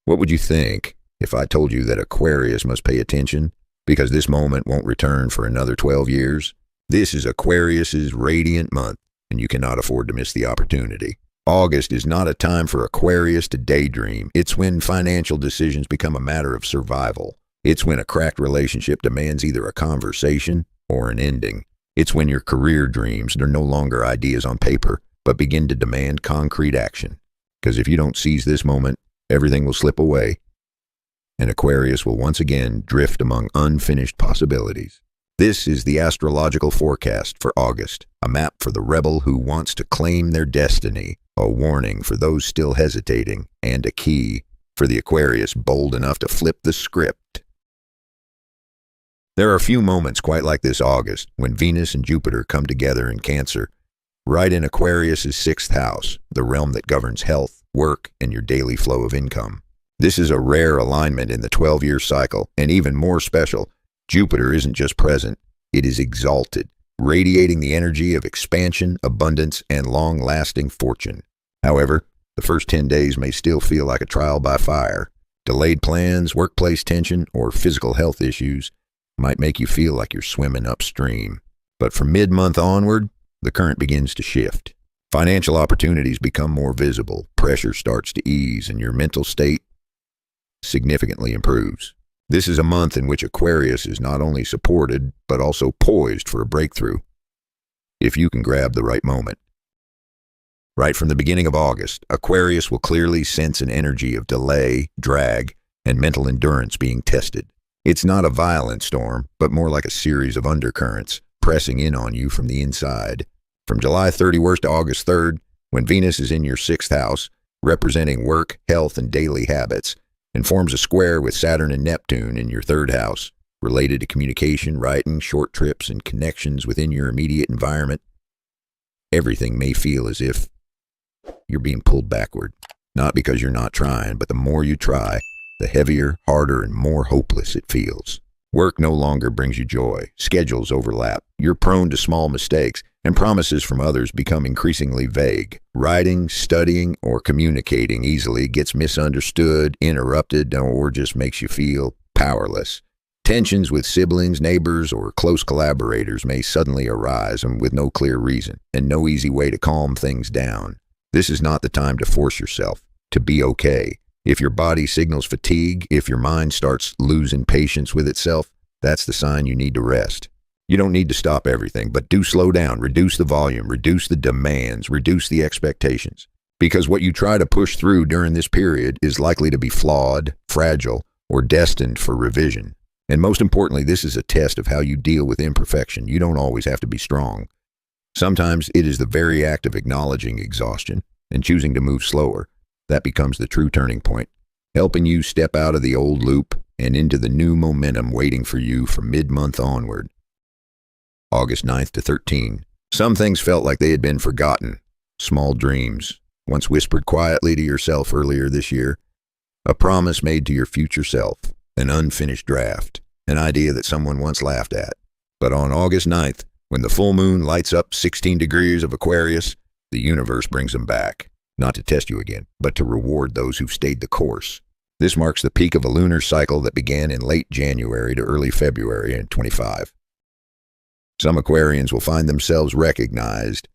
What would you think if I told you that Aquarius must pay attention because this moment won't return for another 12 years? This is Aquarius's radiant month, and you cannot afford to miss the opportunity. August is not a time for Aquarius to daydream. It's when financial decisions become a matter of survival. It's when a cracked relationship demands either a conversation or an ending. It's when your career dreams are no longer ideas on paper, but begin to demand concrete action. Because if you don't seize this moment, everything will slip away, and Aquarius will once again drift among unfinished possibilities. This is the astrological forecast for August, a map for the rebel who wants to claim their destiny, a warning for those still hesitating, and a key for the Aquarius bold enough to flip the script. There are few moments quite like this August, when Venus and Jupiter come together in Cancer, right in Aquarius's 6th house, the realm that governs health, work, and your daily flow of income. This is a rare alignment in the 12-year cycle, and even more special, Jupiter isn't just present, it is exalted, radiating the energy of expansion, abundance, and long-lasting fortune. However, the first 10 days may still feel like a trial by fire. Delayed plans, workplace tension, or physical health issues might make you feel like you're swimming upstream. But from mid-month onward, the current begins to shift. Financial opportunities become more visible, pressure starts to ease, and your mental state significantly improves. This is a month in which Aquarius is not only supported, but also poised for a breakthrough, if you can grab the right moment. Right from the beginning of August, Aquarius will clearly sense an energy of delay, drag, and mental endurance being tested. It's not a violent storm, but more like a series of undercurrents pressing in on you from the inside. From July 31st to August 3rd, when Venus is in your 6th house, representing work, health, and daily habits, and forms a square with Saturn and Neptune in your 3rd house, related to communication, writing, short trips, and connections within your immediate environment, everything may feel as if you're being pulled backward. Not because you're not trying, but the more you try, the heavier, harder, and more hopeless it feels. Work no longer brings you joy. Schedules overlap. You're prone to small mistakes, and promises from others become increasingly vague. Writing, studying, or communicating easily gets misunderstood, interrupted, or just makes you feel powerless. Tensions with siblings, neighbors, or close collaborators may suddenly arise, and with no clear reason, and no easy way to calm things down. This is not the time to force yourself to be okay. If your body signals fatigue, if your mind starts losing patience with itself, that's the sign you need to rest. You don't need to stop everything, but do slow down, reduce the volume, reduce the demands, reduce the expectations. Because what you try to push through during this period is likely to be flawed, fragile, or destined for revision. And most importantly, this is a test of how you deal with imperfection. You don't always have to be strong. Sometimes it is the very act of acknowledging exhaustion and choosing to move slower that becomes the true turning point, helping you step out of the old loop and into the new momentum waiting for you from mid-month onward. August 9th to 13. Some things felt like they had been forgotten. Small dreams, once whispered quietly to yourself earlier this year. A promise made to your future self. An unfinished draft. An idea that someone once laughed at. But on August 9th, when the full moon lights up 16 degrees of Aquarius, the universe brings them back. Not to test you again, but to reward those who've stayed the course. This marks the peak of a lunar cycle that began in late January to early February in 25. Some Aquarians will find themselves recognized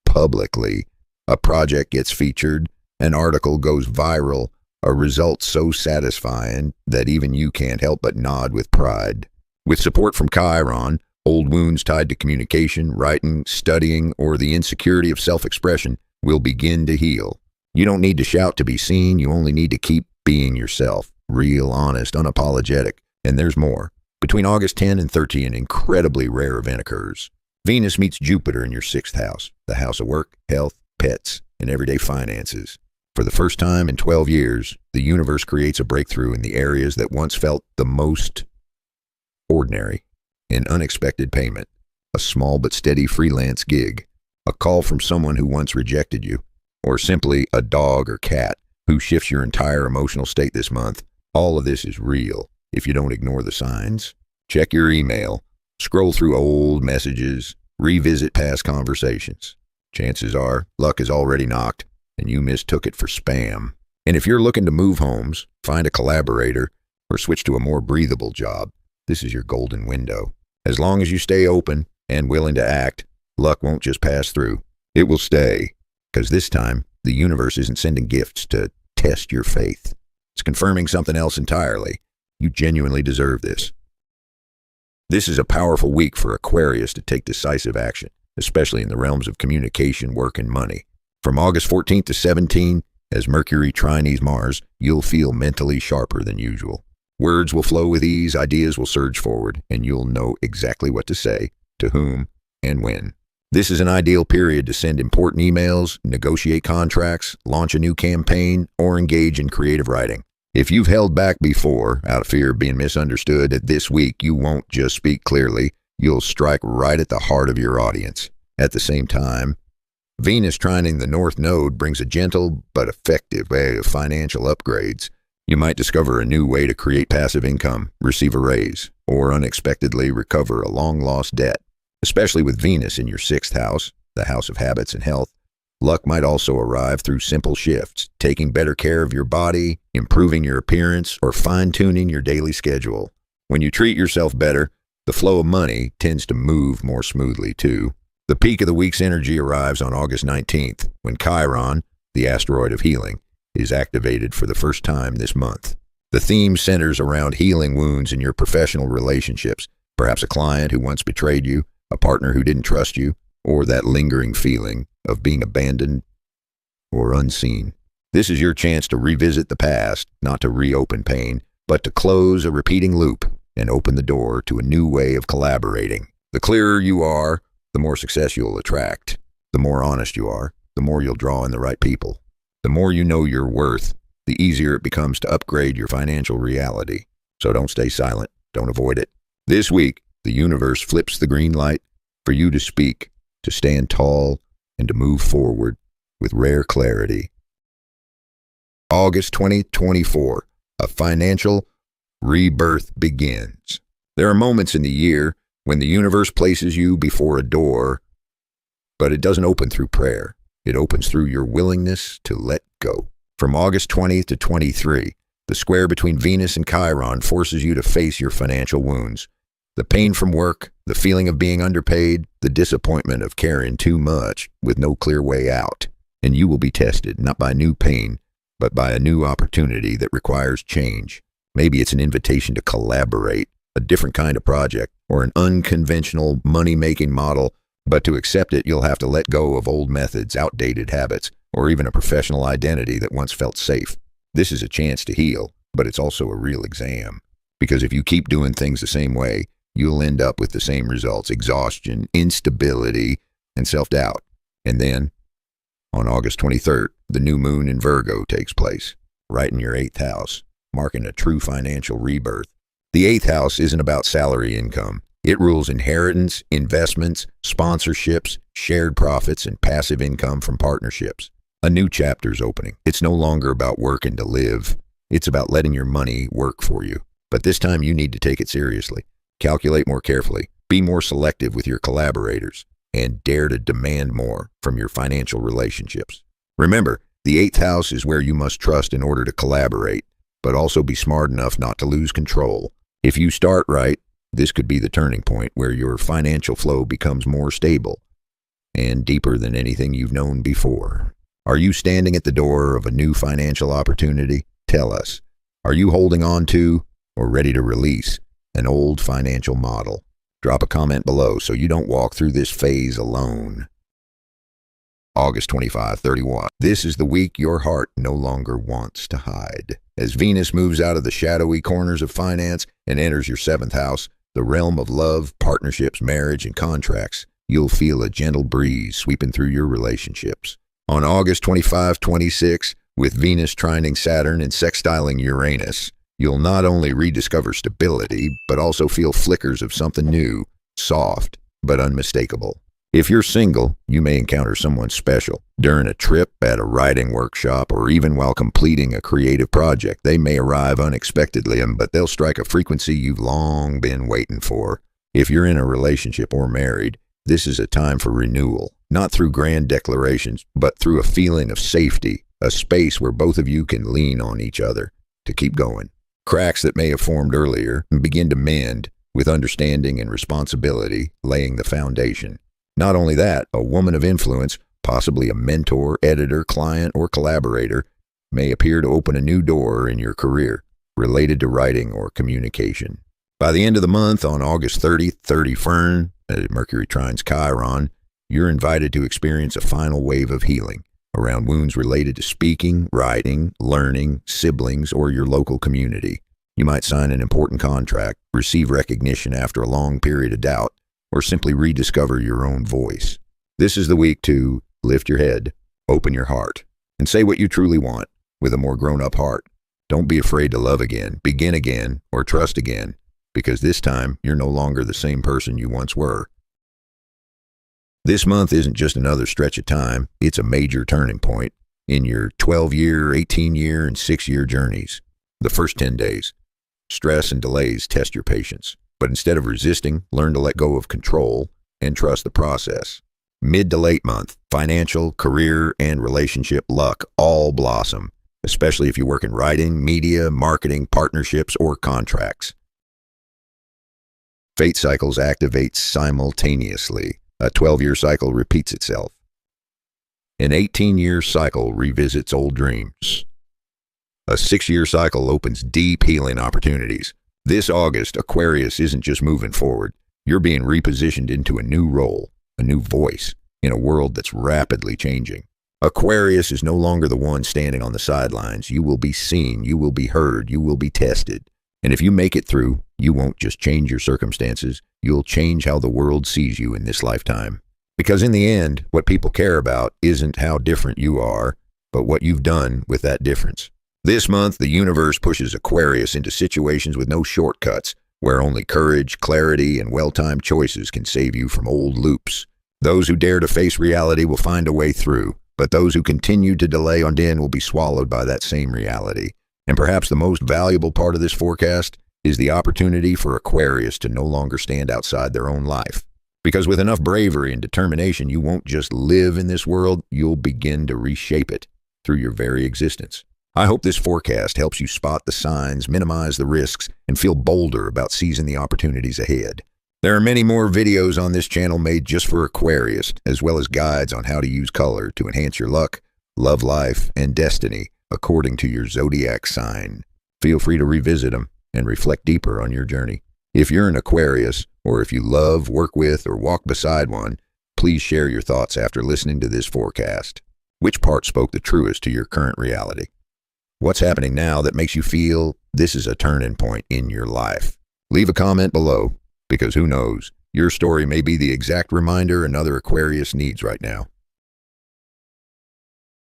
publicly. A project gets featured, an article goes viral, a result so satisfying that even you can't help but nod with pride. With support from Chiron, old wounds tied to communication, writing, studying, or the insecurity of self-expression will begin to heal. You don't need to shout to be seen, you only need to keep being yourself. Real, honest, unapologetic. And there's more. Between August 10 and 13, an incredibly rare event occurs. Venus meets Jupiter in your 6th house, the house of work, health, pets, and everyday finances. For the first time in 12 years, the universe creates a breakthrough in the areas that once felt the most ordinary. An unexpected payment, a small but steady freelance gig, a call from someone who once rejected you, or simply a dog or cat who shifts your entire emotional state this month. All of this is real. If you don't ignore the signs, check your email, scroll through old messages, revisit past conversations. Chances are luck is already knocked and you mistook it for spam. And if you're looking to move homes, find a collaborator, or switch to a more breathable job, this is your golden window. As long as you stay open and willing to act, luck won't just pass through. It will stay, because this time, the universe isn't sending gifts to test your faith. It's confirming something else entirely. You genuinely deserve this. This is a powerful week for Aquarius to take decisive action, especially in the realms of communication, work, and money. From August 14th to 17th, as Mercury trines Mars, you'll feel mentally sharper than usual. Words will flow with ease, ideas will surge forward, and you'll know exactly what to say, to whom, and when. This is an ideal period to send important emails, negotiate contracts, launch a new campaign, or engage in creative writing. If you've held back before, out of fear of being misunderstood, this week you won't just speak clearly, you'll strike right at the heart of your audience. At the same time, Venus trining the North Node brings a gentle but effective way of financial upgrades. You might discover a new way to create passive income, receive a raise, or unexpectedly recover a long-lost debt. Especially with Venus in your 6th house, the house of habits and health, luck might also arrive through simple shifts, taking better care of your body, improving your appearance, or fine-tuning your daily schedule. When you treat yourself better, the flow of money tends to move more smoothly too. The peak of the week's energy arrives on August 19th, when Chiron, the asteroid of healing, is activated for the first time this month. The theme centers around healing wounds in your professional relationships, perhaps a client who once betrayed you, a partner who didn't trust you, or that lingering feeling of being abandoned or unseen. This is your chance to revisit the past, not to reopen pain, but to close a repeating loop and open the door to a new way of collaborating. The clearer you are, the more success you'll attract. The more honest you are, the more you'll draw in the right people. The more you know your worth, the easier it becomes to upgrade your financial reality. So don't stay silent. Don't avoid it. This week, the universe flips the green light for you to speak, to stand tall, and to move forward with rare clarity. August 2024, a financial rebirth begins. There are moments in the year when the universe places you before a door, but it doesn't open through prayer. It opens through your willingness to let go. From August 20th to 23, the square between Venus and Chiron forces you to face your financial wounds. The pain from work, the feeling of being underpaid, the disappointment of carrying too much with no clear way out. And you will be tested, not by new pain, but by a new opportunity that requires change. Maybe it's an invitation to collaborate, a different kind of project, or an unconventional money-making model. But to accept it, you'll have to let go of old methods, outdated habits, or even a professional identity that once felt safe. This is a chance to heal, but it's also a real exam. Because if you keep doing things the same way, you'll end up with the same results: exhaustion, instability, and self-doubt. And then, on August 23rd, the new moon in Virgo takes place, right in your 8th house, marking a true financial rebirth. The 8th house isn't about salary income. It rules inheritance, investments, sponsorships, shared profits, and passive income from partnerships. A new chapter's opening. It's no longer about working to live. It's about letting your money work for you. But this time you need to take it seriously. Calculate more carefully. Be more selective with your collaborators. And dare to demand more from your financial relationships. Remember, the 8th house is where you must trust in order to collaborate, but also be smart enough not to lose control. If you start right, this could be the turning point where your financial flow becomes more stable and deeper than anything you've known before. Are you standing at the door of a new financial opportunity? Tell us. Are you holding on to or ready to release an old financial model? Drop a comment below so you don't walk through this phase alone. August 25-31. This is the week your heart no longer wants to hide. As Venus moves out of the shadowy corners of finance and enters your 7th house, the realm of love, partnerships, marriage, and contracts, you'll feel a gentle breeze sweeping through your relationships. On August 25-26, with Venus trining Saturn and sextiling Uranus, you'll not only rediscover stability, but also feel flickers of something new, soft, but unmistakable. If you're single, you may encounter someone special. During a trip, at a writing workshop, or even while completing a creative project, they may arrive unexpectedly, but they'll strike a frequency you've long been waiting for. If you're in a relationship or married, this is a time for renewal, not through grand declarations, but through a feeling of safety, a space where both of you can lean on each other to keep going. Cracks that may have formed earlier begin to mend, with understanding and responsibility laying the foundation. Not only that, a woman of influence, possibly a mentor, editor, client, or collaborator, may appear to open a new door in your career related to writing or communication. By the end of the month, on August 30 Fern, Mercury trines Chiron, you're invited to experience a final wave of healing around wounds related to speaking, writing, learning, siblings, or your local community. You might sign an important contract, receive recognition after a long period of doubt, or simply rediscover your own voice. This is the week to lift your head, open your heart, and say what you truly want with a more grown-up heart. Don't be afraid to love again, begin again, or trust again, because this time you're no longer the same person you once were. This month isn't just another stretch of time, it's a major turning point in your 12-year, 18-year, and 6-year journeys. The first 10 days, stress and delays test your patience, but instead of resisting, learn to let go of control and trust the process. Mid to late month, financial, career, and relationship luck all blossom, especially if you work in writing, media, marketing, partnerships, or contracts. Fate cycles activate simultaneously. A 12-year cycle repeats itself. An 18-year cycle revisits old dreams. A 6-year cycle opens deep healing opportunities. This August, Aquarius isn't just moving forward. You're being repositioned into a new role, a new voice, in a world that's rapidly changing. Aquarius is no longer the one standing on the sidelines. You will be seen, you will be heard, you will be tested. And if you make it through, you won't just change your circumstances, you'll change how the world sees you in this lifetime. Because in the end, what people care about isn't how different you are, but what you've done with that difference. This month, the universe pushes Aquarius into situations with no shortcuts, where only courage, clarity, and well-timed choices can save you from old loops. Those who dare to face reality will find a way through, but those who continue to delay on in will be swallowed by that same reality. And perhaps the most valuable part of this forecast is the opportunity for Aquarius to no longer stand outside their own life. Because with enough bravery and determination, you won't just live in this world, you'll begin to reshape it through your very existence. I hope this forecast helps you spot the signs, minimize the risks, and feel bolder about seizing the opportunities ahead. There are many more videos on this channel made just for Aquarius, as well as guides on how to use color to enhance your luck, love life, and destiny according to your zodiac sign. Feel free to revisit them and reflect deeper on your journey. If you're an Aquarius, or if you love, work with, or walk beside one, please share your thoughts after listening to this forecast. Which part spoke the truest to your current reality? What's happening now that makes you feel this is a turning point in your life? Leave a comment below, because who knows, your story may be the exact reminder another Aquarius needs right now.